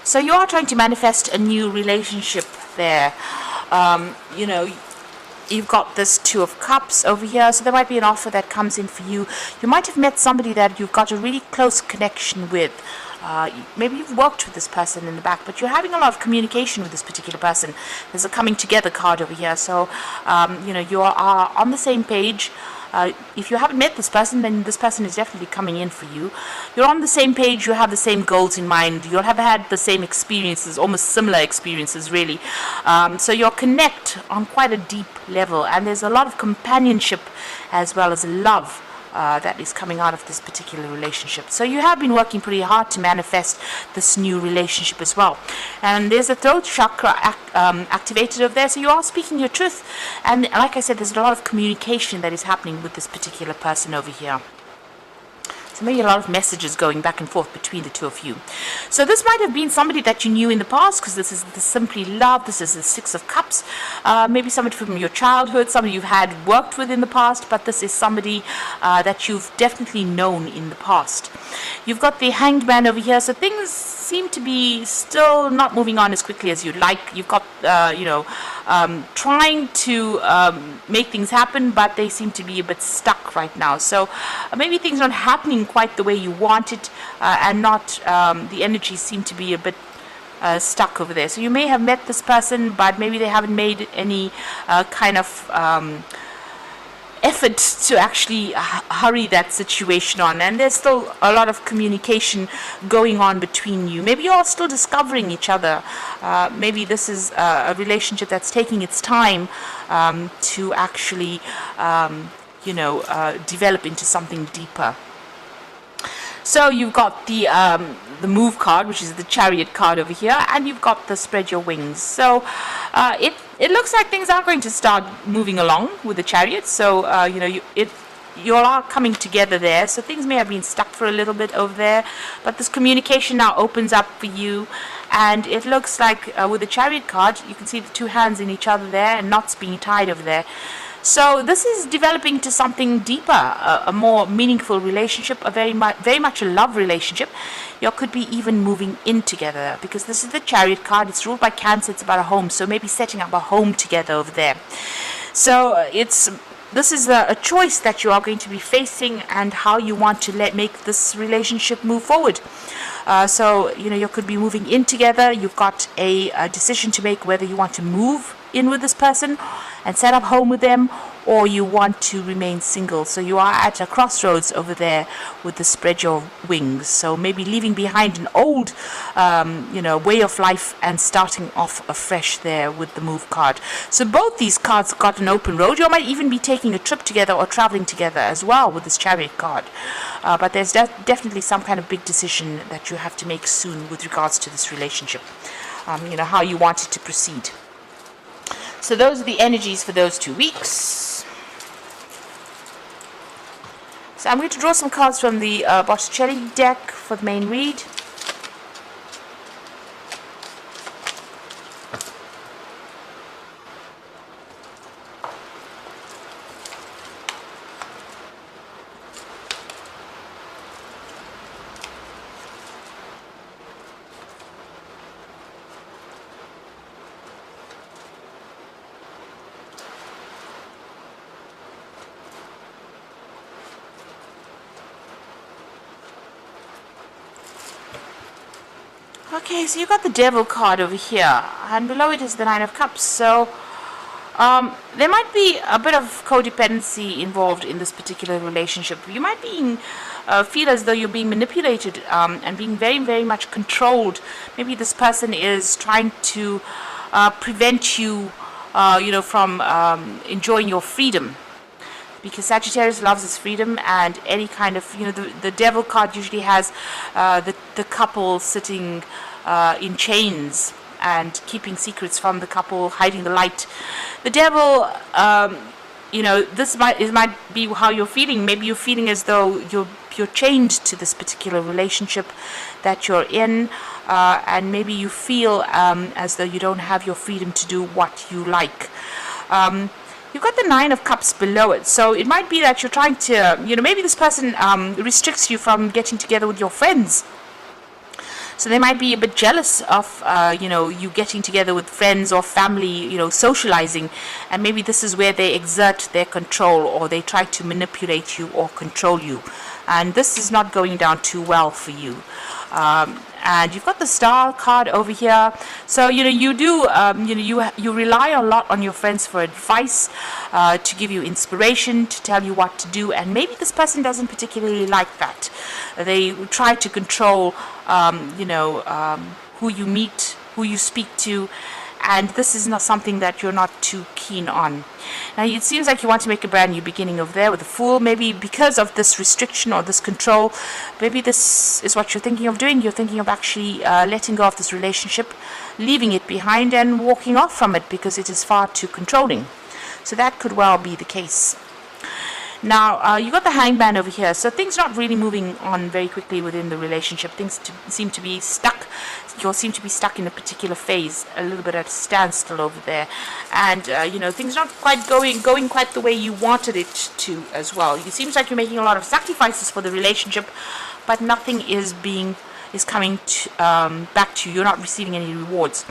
So you are trying to manifest a new relationship there. You know, you've got this Two of Cups over here, so there might be an offer that comes in for you. You might have met somebody that you've got a really close connection with. Maybe you've worked with this person in the back, but you're having a lot of communication with this particular person. There's a coming together card over here, so you know, you are on the same page. If you haven't met this person, then this person is definitely coming in for you. You're on the same page, you have the same goals in mind, you'll have had the same experiences, almost similar experiences really. So you'll connect on quite a deep level, and there's a lot of companionship as well as love that is coming out of this particular relationship. So you have been working pretty hard to manifest this new relationship as well. And there's a throat chakra activated over there, so you are speaking your truth. And like I said, there's a lot of communication that is happening with this particular person over here. So maybe a lot of messages going back and forth between the two of you. So this might have been somebody that you knew in the past, because this is the Simply Love, this is the Six of Cups. Maybe somebody from your childhood, somebody you've had worked with in the past, but this is somebody that you've definitely known in the past. You've got the Hanged Man over here, so things seem to be still not moving on as quickly as you'd like. You've got, you know, trying to make things happen, but they seem to be a bit stuck right now. So maybe things are not happening quite the way you want it, and not the energies seem to be a bit stuck over there. So you may have met this person, but maybe they haven't made any kind of effort to actually hurry that situation on, and there's still a lot of communication going on between you. Maybe you're still discovering each other. Maybe this is a relationship that's taking its time to actually you know, develop into something deeper. So you've got the Move card, which is the Chariot card over here, and you've got the Spread Your Wings. So it looks like things are going to start moving along with the Chariot. So you know, you all are coming together there. So things may have been stuck for a little bit over there, but this communication now opens up for you. And it looks like with the Chariot card, you can see the two hands in each other there and knots being tied over there. So this is developing to something deeper, a more meaningful relationship, a very much a love relationship. You could be even moving in together, because this is the Chariot card. It's ruled by Cancer. It's about a home, so maybe setting up a home together over there. So this is a choice that you are going to be facing, and how you want to make this relationship move forward. So you know, you could be moving in together. You've got a decision to make whether you want to move in with this person and set up home with them, or you want to remain single. So you are at a crossroads over there with the Spread Your Wings. So maybe leaving behind an old you know, way of life and starting off afresh there with the Move card. So both these cards got an open road. You might even be taking a trip together or traveling together as well with this Chariot card. But there's definitely some kind of big decision that you have to make soon with regards to this relationship. You know, how you want it to proceed. So those are the energies for those 2 weeks. So I'm going to draw some cards from the Botticelli deck for the main read. Okay, so you got the Devil card over here, and below it is the Nine of Cups. So there might be a bit of codependency involved in this particular relationship. You might feel as though you're being manipulated and being very much controlled. Maybe this person is trying to prevent you, you know, from enjoying your freedom. Because Sagittarius loves his freedom, and any kind of, you know, the Devil card usually has the couple sitting in chains and keeping secrets from the couple, hiding the light. The Devil, you know, this might be how you're feeling. Maybe you're feeling as though you're chained to this particular relationship that you're in, and maybe you feel as though you don't have your freedom to do what you like. You've got the Nine of Cups below it, so it might be that you're trying to, you know, maybe this person restricts you from getting together with your friends. So they might be a bit jealous of, you getting together with friends or family, socializing. And maybe this is where they exert their control, or they try to manipulate you or control you. And this is not going down too well for you. And you've got the star card over here. So you do you rely a lot on your friends for advice, to give you inspiration, to tell you what to do. And maybe this person doesn't particularly like that. They try to control who you meet, who you speak to, and this is not something that you're not too keen on. Now it seems like you want to make a brand new beginning over there with the Fool. Maybe because of this restriction or this control, maybe this is what you're thinking of doing. You're thinking of actually letting go of this relationship, leaving it behind and walking off from it because it is far too controlling. So that could well be the case. Now, you got the Hangman over here, so things not really moving on very quickly within the relationship. Things seem to be stuck. You'll seem to be stuck in a particular phase, a little bit at a standstill over there. And, things not quite going quite the way you wanted it to as well. It seems like you're making a lot of sacrifices for the relationship, but nothing is coming back to you. You're not receiving any rewards.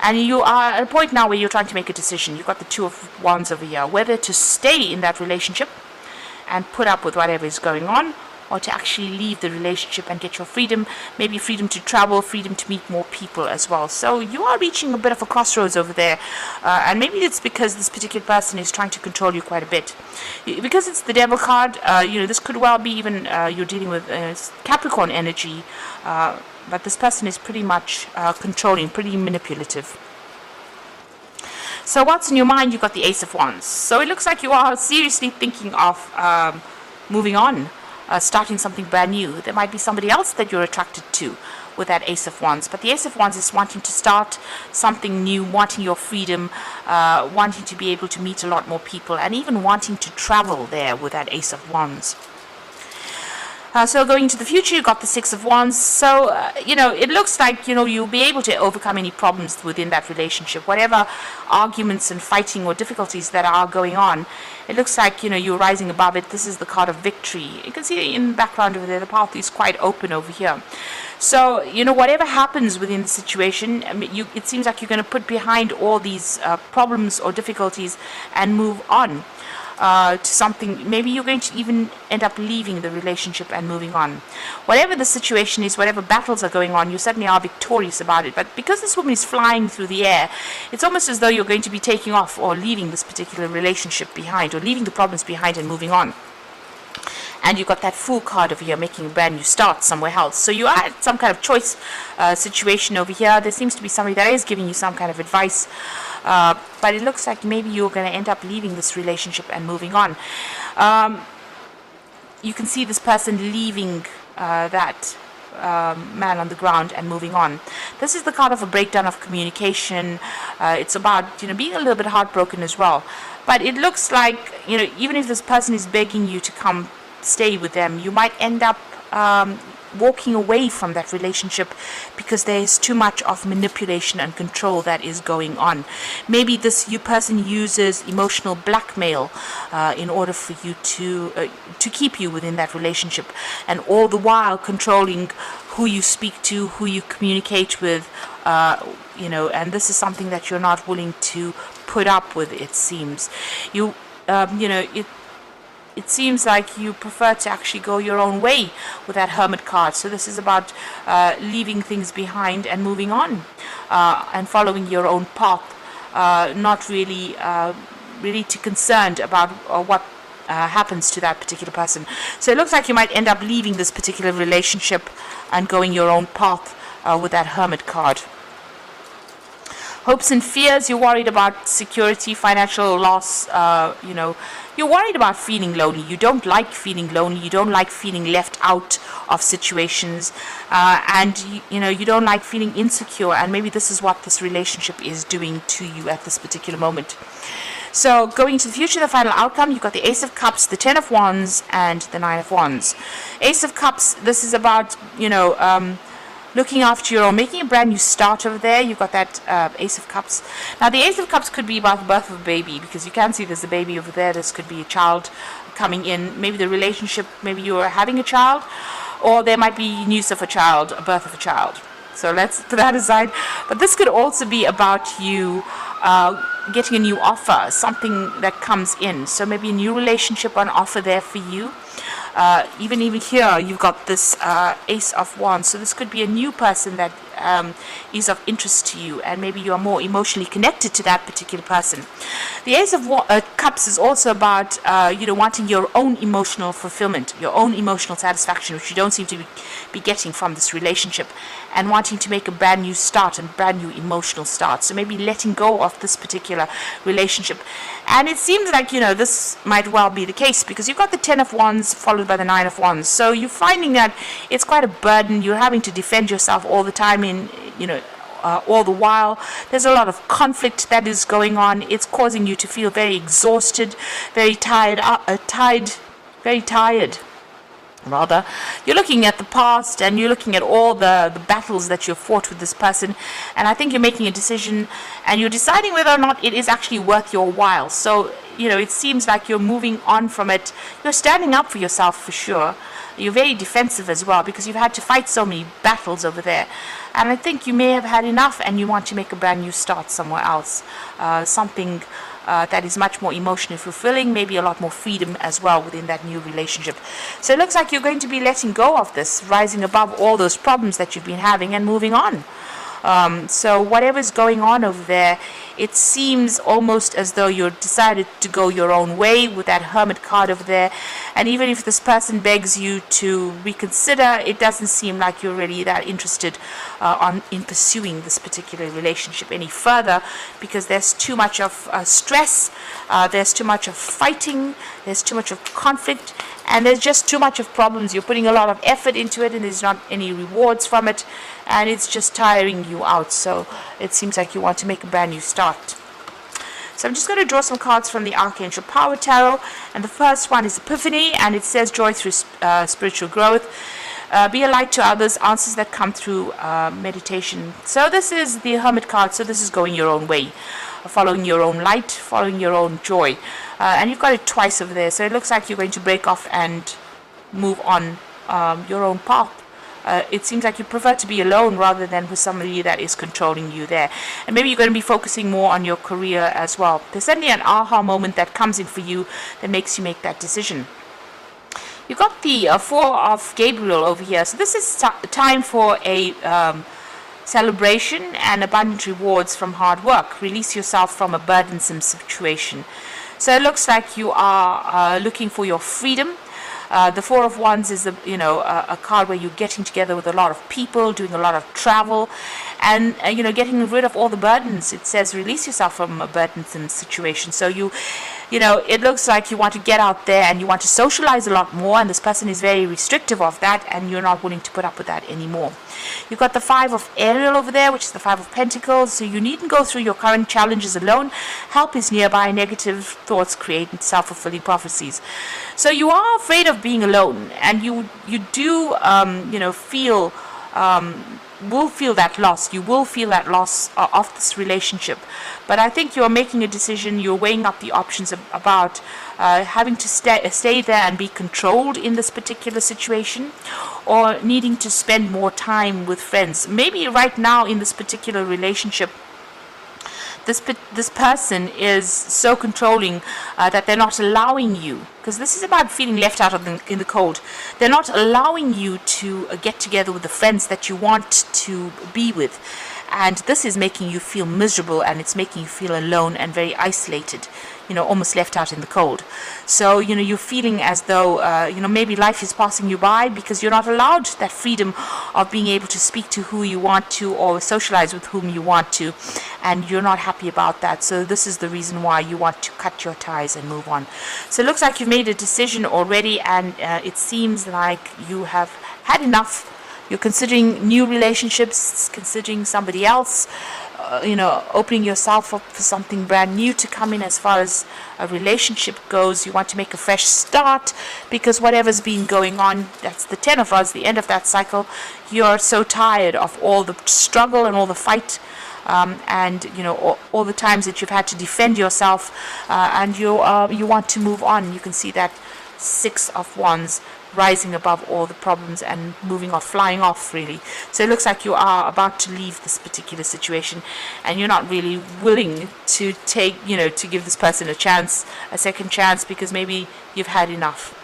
And you are at a point now where you're trying to make a decision. You've got the Two of Wands over here, whether to stay in that relationship and put up with whatever is going on, or to actually leave the relationship and get your freedom, maybe freedom to travel, freedom to meet more people as well. So you are reaching a bit of a crossroads over there, and maybe it's because this particular person is trying to control you quite a bit. Because it's the Devil card, this could well be even you're dealing with Capricorn energy, but this person is pretty much controlling, pretty manipulative. So what's in your mind? You've got the Ace of Wands. So it looks like you are seriously thinking of moving on, starting something brand new. There might be somebody else that you're attracted to with that Ace of Wands. But the Ace of Wands is wanting to start something new, wanting your freedom, wanting to be able to meet a lot more people, and even wanting to travel there with that Ace of Wands. So going into the future, you've got the Six of Wands. So, it looks like, you'll be able to overcome any problems within that relationship. Whatever arguments and fighting or difficulties that are going on, it looks like, you're rising above it. This is the card of victory. You can see in the background over there, the path is quite open over here. So, whatever happens within the situation, it seems like you're going to put behind all these problems or difficulties and move on. To something, maybe you're going to even end up leaving the relationship and moving on. Whatever the situation is, whatever battles are going on, you certainly are victorious about it. But because this woman is flying through the air, it's almost as though you're going to be taking off or leaving this particular relationship behind, or leaving the problems behind and moving on. And you've got that Fool card over here, making a brand new start somewhere else. So you are at some kind of choice situation over here. There seems to be somebody that is giving you some kind of advice. But it looks like maybe you're going to end up leaving this relationship and moving on. You can see this person leaving that man on the ground and moving on. This is the card of a breakdown of communication. It's about being a little bit heartbroken as well. But it looks like even if this person is begging you to come stay with them, you might end up walking away from that relationship because there is too much of manipulation and control that is going on. Maybe this person uses emotional blackmail in order for you to keep you within that relationship, and all the while controlling who you speak to, who you communicate with, and this is something that you're not willing to put up with. It seems it seems like you prefer to actually go your own way with that Hermit card. So this is about leaving things behind and moving on, and following your own path, not really too concerned about what happens to that particular person. So it looks like you might end up leaving this particular relationship and going your own path with that Hermit card. Hopes and fears, you're worried about security, financial loss, you're worried about feeling lonely. You don't like feeling lonely. You don't like feeling left out of situations, and you don't like feeling insecure, and maybe this is what this relationship is doing to you at this particular moment. So going to the future, the final outcome, you've got the Ace of Cups, the Ten of Wands, and the Nine of Wands. Ace of Cups, this is about, looking after your own, making a brand new start over there. You've got that Ace of Cups. Now, the Ace of Cups could be about the birth of a baby, because you can see there's a baby over there. This could be a child coming in. Maybe the relationship, maybe you're having a child, or there might be news of a child, a birth of a child. So let's put that aside. But this could also be about you getting a new offer, something that comes in. So maybe a new relationship on offer there for you. Even here, you've got this Ace of Wands. So this could be a new person that is of interest to you, and maybe you are more emotionally connected to that particular person. The Ace of Cups is also about wanting your own emotional fulfillment, your own emotional satisfaction, which you don't seem to be getting from this relationship, and wanting to make a brand new start and brand new emotional start. So maybe letting go of this particular relationship. And it seems like, this might well be the case, because you've got the 10 of Wands followed by the 9 of Wands. So you're finding that it's quite a burden. You're having to defend yourself all the time all the while. There's a lot of conflict that is going on. It's causing you to feel very exhausted, very tired, very tired. Rather, you're looking at the past and you're looking at all the battles that you've fought with this person, and I think you're making a decision and you're deciding whether or not it is actually worth your while. So it seems like you're moving on from it. You're standing up for yourself for sure. You're very defensive as well, because you've had to fight so many battles over there, and I think you may have had enough and you want to make a brand new start somewhere else, something that is much more emotionally fulfilling, maybe a lot more freedom as well within that new relationship. So it looks like you're going to be letting go of this, rising above all those problems that you've been having and moving on. So whatever's going on over there, it seems almost as though you're decided to go your own way with that Hermit card over there. And even if this person begs you to reconsider, it doesn't seem like you're really that interested in pursuing this particular relationship any further, because there's too much of stress, there's too much of fighting, there's too much of conflict, and there's just too much of problems. You're putting a lot of effort into it and there's not any rewards from it, and it's just tiring you out. So it seems like you want to make a brand new start. So I'm just going to draw some cards from the Archangel Power Tarot, and the first one is Epiphany, and it says joy through spiritual growth. Be a light to others, answers that come through meditation. So this is the Hermit card, so this is going your own way, following your own light, following your own joy. And you've got it twice over there, so it looks like you're going to break off and move on your own path. It seems like you prefer to be alone rather than with somebody that is controlling you there. And maybe you're going to be focusing more on your career as well. There's certainly an aha moment that comes in for you that makes you make that decision. You've got the Four of Gabriel over here. So this is time for a celebration and abundant rewards from hard work. Release yourself from a burdensome situation. So it looks like you are looking for your freedom. The Four of Wands is a card where you're getting together with a lot of people, doing a lot of travel, and getting rid of all the burdens. It says release yourself from a burdensome situation. So it looks like you want to get out there and you want to socialize a lot more, and this person is very restrictive of that, and you're not willing to put up with that anymore. You've got the Five of Ariel over there, which is the Five of Pentacles. So you needn't go through your current challenges alone. Help is nearby. Negative thoughts create self-fulfilling prophecies. So you are afraid of being alone, and you do will feel that loss. You will feel that loss of this relationship. But I think you're making a decision. You're weighing up the options about having to stay there and be controlled in this particular situation, or needing to spend more time with friends. Maybe right now in this particular relationship, this person is so controlling that they're not allowing you, because this is about feeling left out in the cold. They're not allowing you to get together with the friends that you want to be with, and this is making you feel miserable, and it's making you feel alone and very isolated, almost left out in the cold. So you're feeling as though maybe life is passing you by, because you're not allowed that freedom of being able to speak to who you want to or socialize with whom you want to, and you're not happy about that. So this is the reason why you want to cut your ties and move on. So it looks like you've made a decision already, and it seems like you have had enough. You're considering new relationships, considering somebody else, opening yourself up for something brand new to come in as far as a relationship goes. You want to make a fresh start, because whatever's been going on, that's the 10 of Wands, the end of that cycle. You're so tired of all the struggle and all the fight, and all the times that you've had to defend yourself, and you want to move on. You can see that Six of Wands rising above all the problems and moving off, flying off, really. So it looks like you are about to leave this particular situation, and you're not really willing to take, to give this person a second chance, because maybe you've had enough.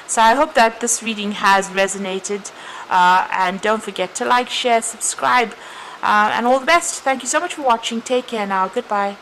So I hope that this reading has resonated, and don't forget to like, share, subscribe, and all the best. Thank you so much for watching. Take care now. Goodbye.